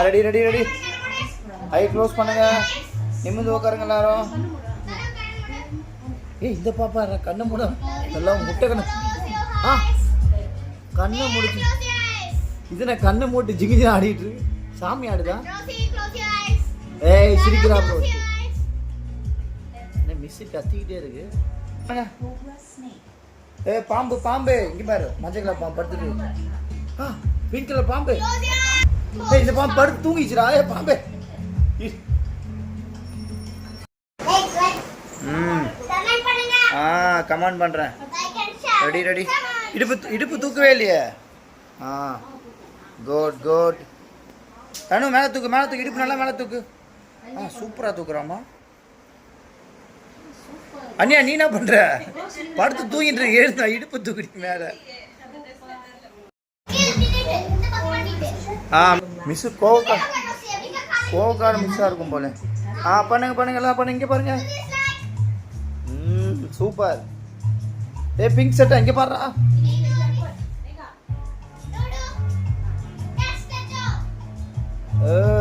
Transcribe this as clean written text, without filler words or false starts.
Ready ready ready. Eye close பண்ணுங்க. நிமிந்து உட்காருங்க எல்லாரும். ஏய் இந்த பாப்பா கண்ணை மூட. எல்லாம் முட்டை கண்ணு. கண்ணை முடிச்சு இது நான் கண்ணை மூட்டு ஜிகிஜி ஆடிட்டு இருக்கு. சாமி ஆடுதா? ஏய் சிரிக்கிறா ப்ரோ. என்ன மிஸ் கத்திக்கிட்டே இருக்கு. ஏய் பாம்பு பாம்பு இங்க பாரு. மஞ்சள் கலர் பாம்பு படுத்துட்டு. பிங்க் கலர் பாம்பு. ஏய் இந்த பாம்பு படுத்து தூங்கிச்சுடா. ஏய் பாம்பு. கமெண்ட் பண்றேன். Ready ready. இடுப்பு தூக்கவே இல்லையே. Good good. தனு மேலே தூக்கு மேலே தூக்கு. இடுப்பு நல்லா மேலே தூக்கு. சூப்பராக தூக்குறாமா. அண்ணியா நீ என்ன பண்ற? படுத்து தூங்கிட்டு எழுந்தா இடுப்பு தூக்கிட்டு மேலே. மிஸ் கோவக்கார மிஸ்ஸாக இருக்கும் போல. பண்ணுங்க பண்ணுங்க எல்லாம் பண்ணுங்க. இங்கே பாருங்க. சூப்பர். ஏ பிங்க் சட்டை இங்கே பாடுறா.